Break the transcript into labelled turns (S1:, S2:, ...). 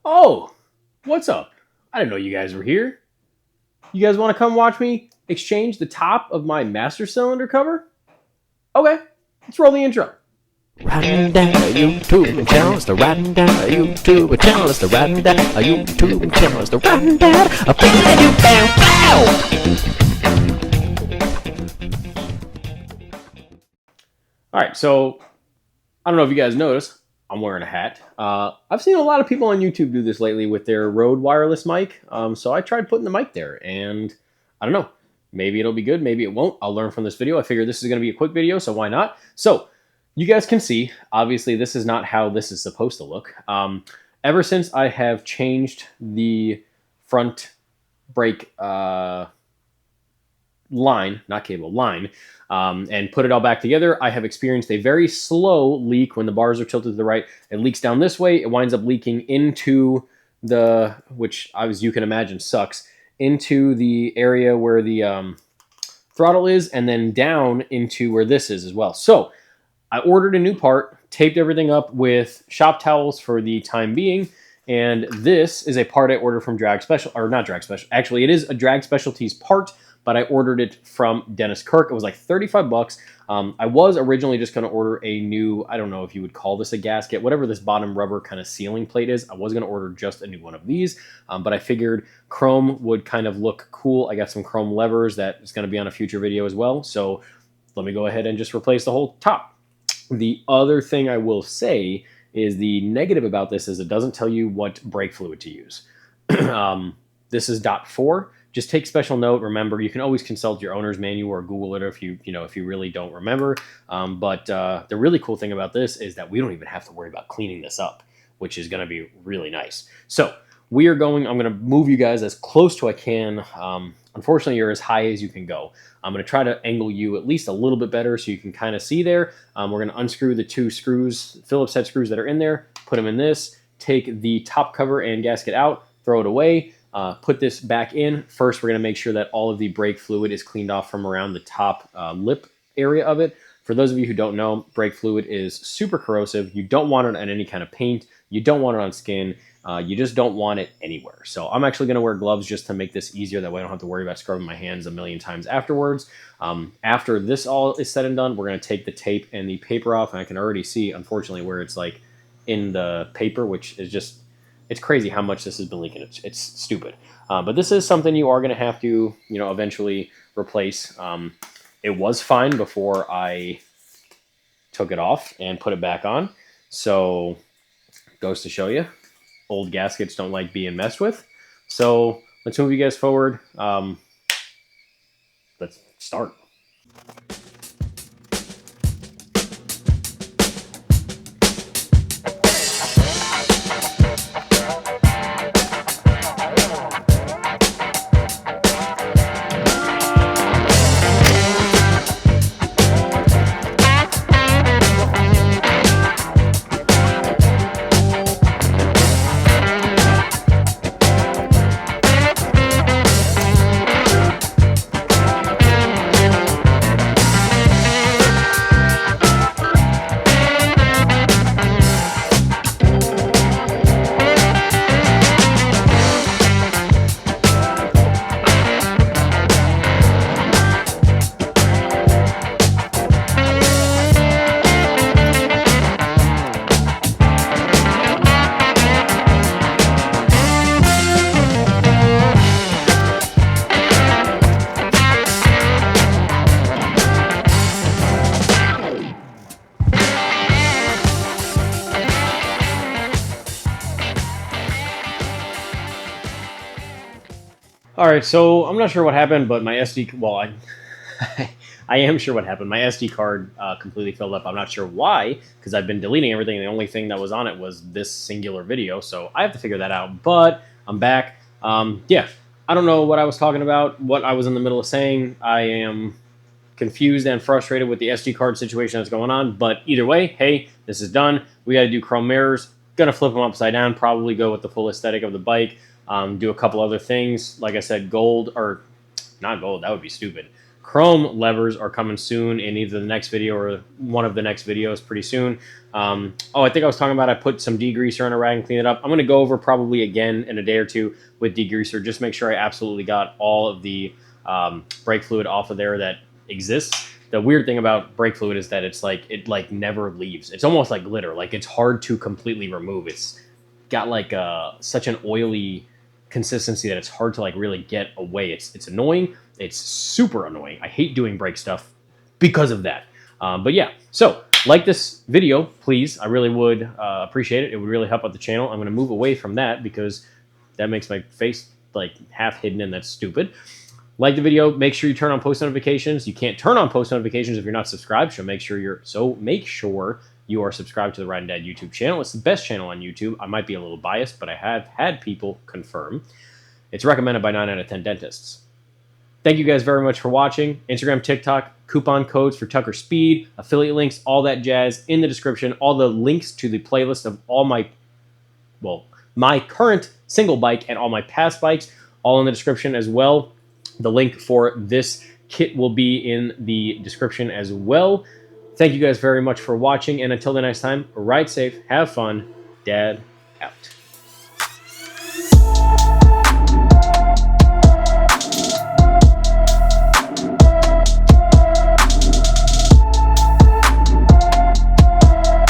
S1: Oh, what's up? I didn't know you guys were here. You guys want to come watch me exchange the top of my master cylinder cover? Okay, let's roll the intro.
S2: Riding down a YouTube channel, it's the riding down a YouTube channel, it's the riding down a YouTube channel, it's the riding down a
S1: All right, so I don't know if you guys noticed, I'm wearing a hat. I've seen a lot of people on YouTube do this lately with their Rode wireless mic. So I tried putting the mic there, and I don't know. Maybe it'll be good, maybe it won't. I'll learn from this video. I figure this is going to be a quick video, so why not? So you guys can see, obviously, this is not how this is supposed to look. Ever since I have changed the front brake line, not cable, line, and put it all back together, I have experienced a very slow leak when the bars are tilted to the right. It leaks down this way. It winds up leaking into the, which as you can imagine sucks, into the area where the throttle is, and then down into where this is as well. So I ordered a new part, taped everything up with shop towels for the time being, and this is a part I ordered from Drag Special, or not Drag Special, actually it is a Drag Specialties part, but I ordered it from Dennis Kirk. It was like 35 bucks. I was originally just going to order a new, I don't know if you would call this a gasket, whatever this bottom rubber kind of sealing plate is. I was going to order just a new one of these, but I figured chrome would kind of look cool. I got some chrome levers that is going to be on a future video as well. So let me go ahead and just replace the whole top. The other thing I will say is the negative about this is it doesn't tell you what brake fluid to use. This is .4. Just take special note. Remember, you can always consult your owner's manual or Google it if you really don't remember. But the really cool thing about this is that we don't even have to worry about cleaning this up, which is going to be really nice. So I'm going to move you guys as close to I can. Unfortunately, you're as high as you can go. I'm going to try to angle you at least a little bit better so you can kind of see there. We're going to unscrew the two screws, Phillips head screws that are in there, put them in this, take the top cover and gasket out, throw it away. Put this back in. First, we're going to make sure that all of the brake fluid is cleaned off from around the top lip area of it. For those of you who don't know, brake fluid is super corrosive. You don't want it on any kind of paint. You don't want it on skin. You just don't want it anywhere. So I'm actually going to wear gloves just to make this easier. That way I don't have to worry about scrubbing my hands a million times afterwards. After this all is said and done, we're going to take the tape and the paper off. And I can already see, unfortunately, where it's like in the paper, which is just... It's crazy how much this has been leaking. It's stupid. But this is something you are going to have to, eventually replace. It was fine before I took it off and put it back on. So, goes to show you, old gaskets don't like being messed with. So, let's move you guys forward. Let's start. All right, so I'm not sure what happened, but my SD, well, I am sure what happened. My SD card completely filled up. I'm not sure why, because I've been deleting everything, and the only thing that was on it was this singular video, so I have to figure that out, but I'm back. Yeah, I don't know what I was talking about, what I was in the middle of saying. I am confused and frustrated with the SD card situation that's going on, but either way, hey, this is done. We got to do chrome mirrors. Gonna flip them upside down, probably go with the full aesthetic of the bike, do a couple other things. Like I said, gold, or not gold, that would be stupid. Chrome levers are coming soon in either the next video or one of the next videos pretty soon. I think I was talking about I put some degreaser on a rag and clean it up. I'm going to go over probably again in a day or two with degreaser. Just make sure I absolutely got all of the brake fluid off of there that exists. The weird thing about brake fluid is that it never leaves. It's almost like glitter. Like it's hard to completely remove. It's got like such an oily consistency that it's hard to like really get away. It's annoying. It's super annoying. I hate doing brake stuff because of that. But yeah, so like this video, please. I really would appreciate it. It would really help out the channel. I'm going to move away from that because that makes my face like half hidden, and that's stupid. Like the video, make sure you turn on post notifications. You can't turn on post notifications if you're not subscribed, so make sure you are subscribed to the Ride and Dad YouTube channel. It's the best channel on YouTube. I might be a little biased, but I have had people confirm. It's recommended by 9 out of 10 dentists. Thank you guys very much for watching. Instagram, TikTok, coupon codes for Tucker Speed, affiliate links, all that jazz in the description. All the links to the playlist of all my current single bike and all my past bikes, all in the description as well. The link for this kit will be in the description as well. Thank you guys very much for watching, and until the next time, ride safe, have fun, Dad out.